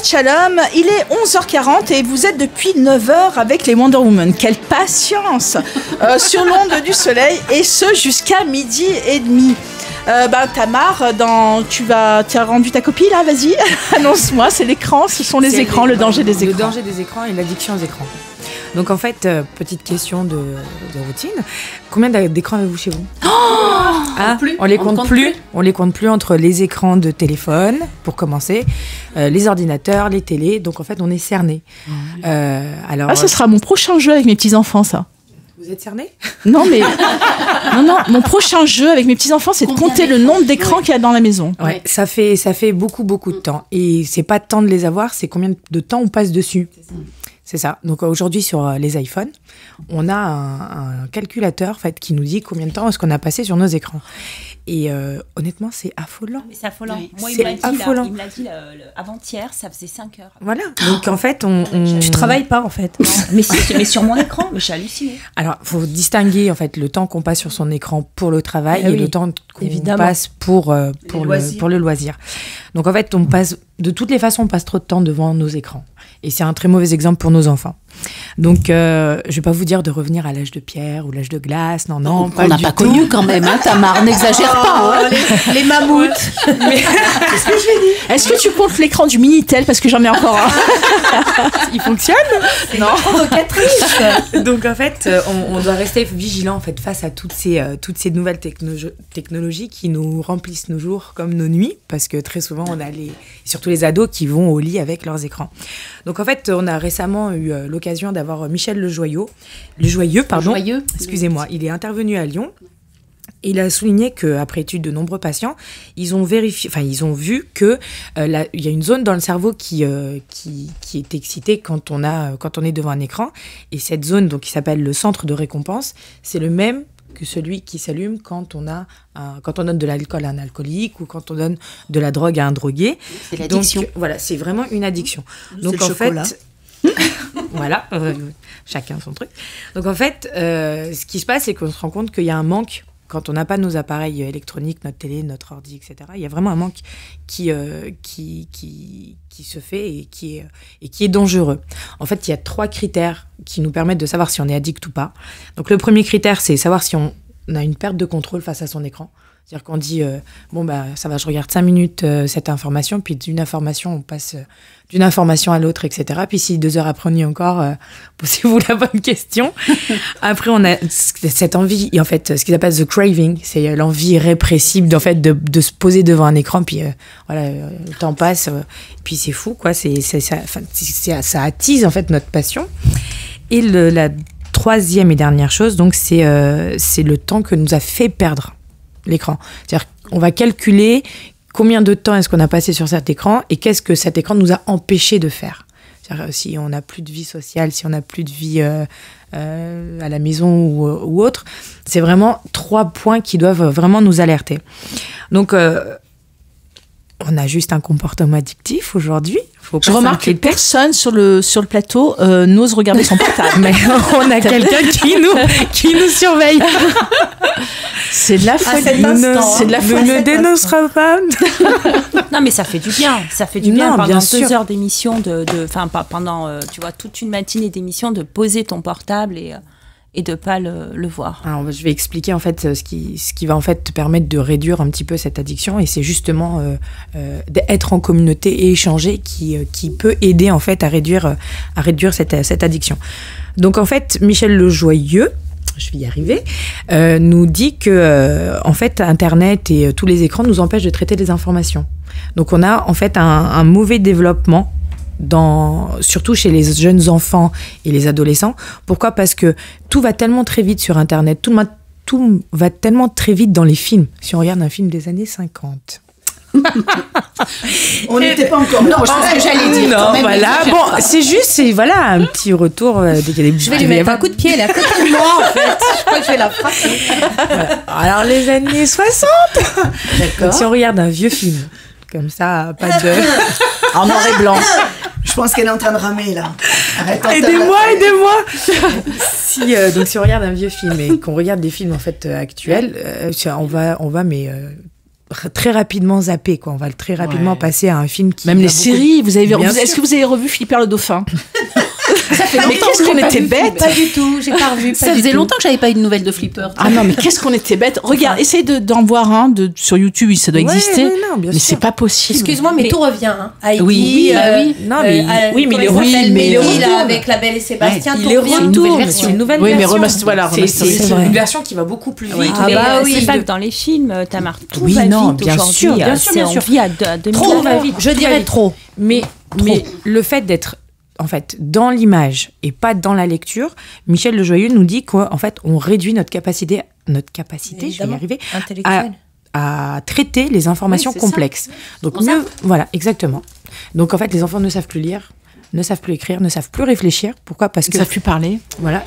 Shabbat Shalom, il est 11h40 et vous êtes depuis 9h avec les Wonder Woman. Quelle patience sur l'onde du soleil, et ce jusqu'à 12h30. Tamar, tu as rendu ta copie là, vas-y, annonce-moi, c'est l'écran, ce sont les écrans, le danger des écrans. Le danger des écrans et l'addiction aux écrans. Donc en fait, petite question de routine, combien d'écrans avez-vous chez vous? On les compte plus. On les compte plus entre les écrans de téléphone, pour commencer, les ordinateurs, les télés, donc en fait on est cerné. Ce sera mon prochain jeu avec mes petits-enfants, ça. Vous êtes cerné? Non, mais non, mon prochain jeu avec mes petits-enfants, c'est de compter le nombre d'écrans qu'il y a dans la maison. Ouais, ça fait beaucoup de temps. Et c'est pas de temps de les avoir, c'est combien de temps on passe dessus. C'est ça. Donc aujourd'hui, sur les iPhones, on a un calculateur en fait, qui nous dit combien de temps est-ce qu'on a passé sur nos écrans. Et honnêtement, c'est affolant. C'est affolant. Oui. Moi, il me l'a dit avant-hier, ça faisait 5 heures. Voilà. Donc en fait, Tu travailles pas en fait. Non, mais sur mon écran, mais j'ai halluciné. Alors, il faut distinguer en fait le temps qu'on passe sur son écran pour le travail et le temps qu'on passe pour le loisir. Donc en fait, de toutes les façons, on passe trop de temps devant nos écrans. Et c'est un très mauvais exemple pour nos enfants. Donc, je vais pas vous dire de revenir à l'âge de pierre ou l'âge de glace. Non, on n'a pas connu quand même, hein, Tamar, n'exagère pas. Hein. Les mammouths. Mais... Qu'est-ce que je vais dire? Est-ce que tu comptes l'écran du Minitel, parce que j'en ai encore un? Il fonctionne? Non. Provocatrice. Donc en fait, on doit rester vigilant en fait face à toutes ces nouvelles technologies qui nous remplissent nos jours comme nos nuits, parce que très souvent on a surtout les ados qui vont au lit avec leurs écrans. Donc en fait, on a récemment eu l'occasion d'avoir Michel Lejoyeux, excusez-moi, il est intervenu à Lyon. Et il a souligné qu'après étude de nombreux patients, ils ont vu que il y a une zone dans le cerveau qui est excitée quand on est devant un écran. Et cette zone, donc, qui s'appelle le centre de récompense, c'est le même que celui qui s'allume quand on donne de l'alcool à un alcoolique ou quand on donne de la drogue à un drogué. C'est l'addiction. Donc, voilà, c'est vraiment une addiction. Donc en chocolat. fait, voilà, chacun son truc. Donc en fait, ce qui se passe, c'est qu'on se rend compte qu'il y a un manque. Quand on n'a pas nos appareils électroniques, notre télé, notre ordi, etc., il y a vraiment un manque qui se fait et qui est dangereux. En fait, il y a 3 critères qui nous permettent de savoir si on est addict ou pas. Donc, le premier critère, c'est savoir si on a une perte de contrôle face à son écran. C'est-à-dire qu'on dit, ça va, je regarde 5 minutes cette information, puis d'une information, on passe d'une information à l'autre, etc. Puis si 2 heures après, on y est encore, posez-vous la bonne question. Après, on a cette envie, et en fait, ce qu'ils appellent the craving, c'est l'envie irrépressible, en fait, de se poser devant un écran, puis le temps passe, puis c'est fou, quoi. Ça attise, en fait, notre passion. Et la 3e et dernière chose, donc, c'est le temps que nous a fait perdre l'écran. C'est-à-dire qu'on va calculer combien de temps est-ce qu'on a passé sur cet écran et qu'est-ce que cet écran nous a empêché de faire. C'est-à-dire si on n'a plus de vie sociale, si on n'a plus de vie à la maison ou autre, c'est vraiment 3 points qui doivent vraiment nous alerter. Donc, on a juste un comportement addictif aujourd'hui. Je remarque que personne sur le plateau n'ose regarder son portable. Mais on a quelqu'un qui nous surveille. C'est de la folie. C'est de la folie. Ne dénoncera pas. Non, mais ça fait du bien. Ça fait du bien pendant 2 heures d'émission, pendant toute une matinée d'émission, de poser ton portable et de pas le voir. Alors, je vais expliquer en fait ce qui va en fait te permettre de réduire un petit peu cette addiction, et c'est justement d'être en communauté et échanger qui peut aider en fait à réduire cette addiction. Donc en fait, Michel Lejoyeux, je vais y arriver, nous dit que en fait Internet et tous les écrans nous empêchent de traiter les informations. Donc on a en fait un mauvais développement surtout chez les jeunes enfants et les adolescents. Pourquoi ? Parce que tout va tellement très vite sur Internet, tout va tellement très vite dans les films. Si on regarde un film des années 50... On n'était pas encore. Non, je pense que j'allais dire. Non, voilà. Bon, c'est juste, un petit retour. Je vais lui mettre un coup de pied, elle est à côté de moi, en fait. Je crois que je vais la frapper. Voilà. Alors, les années 60. D'accord. Si on regarde un vieux film, comme ça, pas de... en noir et blanc. Je pense qu'elle est en train de ramer, là. Aidez-moi. Donc, si on regarde un vieux film et qu'on regarde des films, en fait, actuels, on va très rapidement zapper, quoi. On va très rapidement passer à un film qui... Même les séries, est-ce que vous avez revu Flipper le dauphin? Ça fait mais qu'est-ce qu'on était bêtes. Pas du tout, j'ai pas revu. Ça faisait longtemps que j'avais pas eu de nouvelles de Flipper. Ah non, mais qu'est-ce qu'on était bêtes. Regarde, essaye d'en voir un sur YouTube, ça doit exister. Mais c'est pas possible. Excuse-moi, mais tout revient. Hein. Heidi, oui, non, mais il est retour avec La Belle et Sébastien. Il est retour. C'est une nouvelle version. Oui, mais voilà, c'est une version qui va beaucoup plus vite. C'est pas que dans les films, Tamar, tout va vite aujourd'hui. On vit à 2000. Trop va vite. Je dirais trop. Mais le fait d'être en fait dans l'image et pas dans la lecture, Michel Le Joyeux nous dit qu'en fait on réduit notre capacité, je vais y arriver, à traiter les informations complexes. Donc voilà, exactement. Donc en fait les enfants ne savent plus lire, ne savent plus écrire, ne savent plus réfléchir. Pourquoi? Parce que ne savent plus parler. Voilà,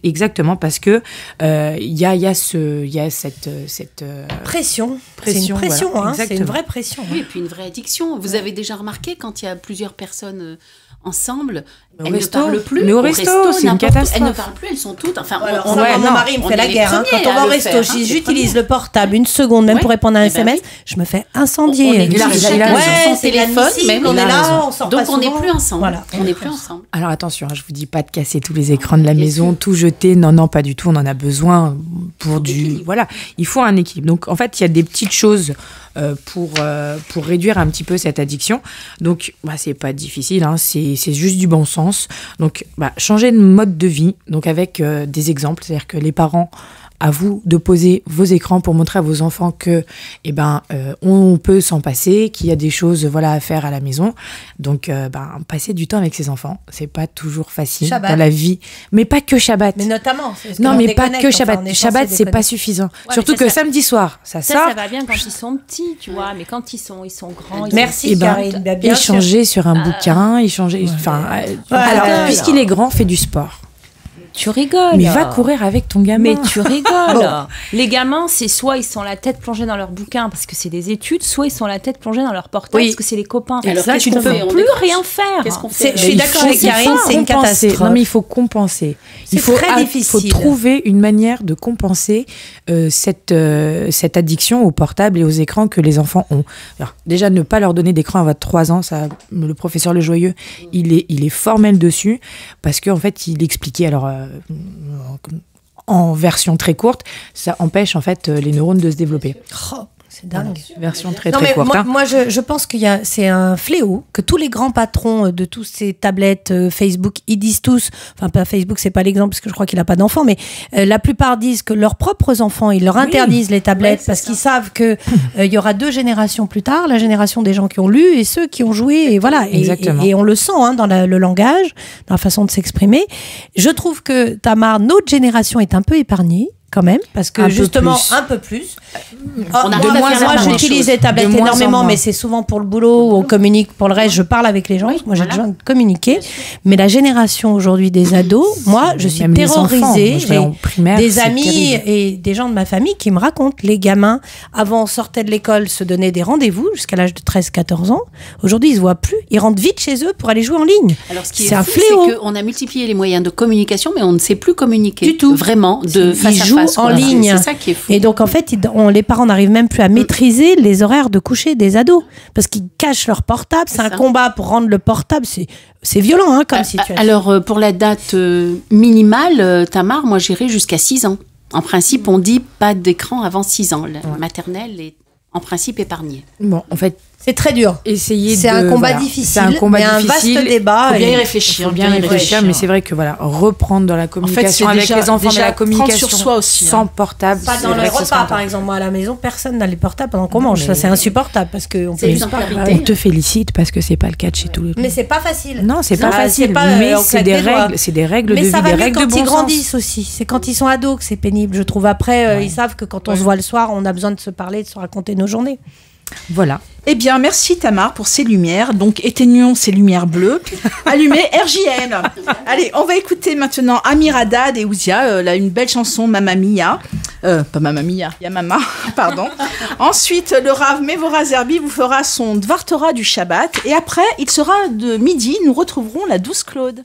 exactement, parce que il y a cette pression. C'est une pression, voilà, c'est une vraie pression. Oui, et puis une vraie addiction. Vous avez déjà remarqué quand il y a plusieurs personnes ensemble, elles ne parlent plus. Mais au resto, c'est une catastrophe. Elles ne parlent plus, elles sont toutes. Enfin, mon mari me fait la guerre. Quand on va au resto, si j'utilise le portable une seconde, même pour répondre à un SMS, je me fais incendier. Il a son téléphone, même on est là, on sort pas souvent. Donc on n'est plus ensemble. On n'est plus ensemble. Alors attention, je vous dis pas de casser tous les écrans de la maison, tout jeter. Non, pas du tout. On en a besoin pour voilà. Il faut un équilibre. Donc en fait, il y a des petites choses pour réduire un petit peu cette addiction. Donc c'est pas difficile, hein, c'est juste du bon sens. Donc changer de mode de vie, donc avec des exemples, c'est-à-dire que les parents, à vous de poser vos écrans pour montrer à vos enfants que on peut s'en passer, qu'il y a des choses à faire à la maison. Donc passer du temps avec ses enfants, c'est pas toujours facile dans la vie, mais pas que Shabbat. Mais notamment pas que Shabbat. Shabbat c'est pas suffisant. Surtout que samedi soir, ça va bien quand ils sont petits, tu vois, mais quand ils sont grands, merci Karine. Échanger sur un bouquin, alors puisqu'il est grand, fais du sport. Tu rigoles. Mais va courir avec ton gamin. Mais tu rigoles. Les gamins, c'est soit ils sont la tête plongée dans leur bouquin parce que c'est des études, soit ils sont la tête plongée dans leur portable parce que c'est les copains. Et alors, là, tu ne peux plus rien faire. Qu'est-ce qu'on fait? Je suis d'accord avec Karine, c'est une catastrophe. Non, mais il faut compenser. C'est très difficile. Il faut trouver une manière de compenser cette addiction au portable et aux écrans que les enfants ont. Alors, déjà, ne pas leur donner d'écran à 3 ans, ça, le professeur Le Joyeux, il est formel dessus parce qu'en fait, il expliquait en version très courte, ça empêche en fait les neurones de se développer. C'est dingue. Version très courte. Moi, je pense c'est un fléau que tous les grands patrons de tous ces tablettes Facebook, ils disent tous, enfin pas Facebook, c'est pas l'exemple parce que je crois qu'il a pas d'enfants, mais la plupart disent que leurs propres enfants, ils leur interdisent les tablettes parce qu'ils savent que il y aura 2 générations plus tard, la génération des gens qui ont lu et ceux qui ont joué, et voilà. Et on le sent dans le langage, dans la façon de s'exprimer. Je trouve que Tamar, notre génération est un peu épargnée. Quand même, parce que un peu plus. Moi, j'utilise les tablettes énormément, mais c'est souvent pour le boulot, on communique pour le reste, je parle avec les gens, moi j'ai besoin de communiquer. Mais la génération aujourd'hui des ados, moi je suis terrorisée. J'ai des amis et des gens de ma famille qui me racontent, les gamins, avant on sortait de l'école, se donnaient des rendez-vous jusqu'à l'âge de 13-14 ans. Aujourd'hui, ils se voient plus, ils rentrent vite chez eux pour aller jouer en ligne. Alors ce qui est fou, c'est qu'on a multiplié les moyens de communication, mais on ne sait plus communiquer. Du tout. Vraiment, de face à face. En ligne. C'est ça qui est fou. Et donc, en fait, les parents n'arrivent même plus à maîtriser les horaires de coucher des ados. Parce qu'ils cachent leur portable. C'est un combat pour rendre le portable. C'est violent, comme situation. Alors, pour la date minimale, Tamar, moi, j'irai jusqu'à 6 ans. En principe, on dit pas d'écran avant 6 ans. La maternelle est, en principe, épargnée. Bon, en fait, c'est très dur. C'est un combat difficile. C'est un vaste débat. Il faut bien y réfléchir. Mais c'est vrai que reprendre dans la communication avec les enfants, mais la communication sur soi aussi, sans portable. Pas dans les repas, par exemple. Moi, à la maison, personne n'a les portables pendant qu'on mange. Ça, c'est insupportable parce que on te félicite parce que c'est pas le cas de chez tous les. Mais c'est pas facile. Non, c'est pas facile. Mais c'est des règles de vie, des règles de bon sens. Mais ça va mieux quand ils grandissent aussi. C'est quand ils sont ados que c'est pénible. Je trouve après, ils savent que quand on se voit le soir, on a besoin de se parler, de se raconter nos journées. Voilà. Eh bien, merci Tamar pour ces lumières. Donc, éteignons ces lumières bleues. Allumez RJN. Allez, on va écouter maintenant Amir Haddad et Ouzia. Une belle chanson, Mamma Mia. Pas Mamma Mia, Yamama, pardon. Ensuite, le Rav Mevora Zerbi vous fera son Dvar Torah du Shabbat. Et après, il sera de midi. Nous retrouverons la douce Claude.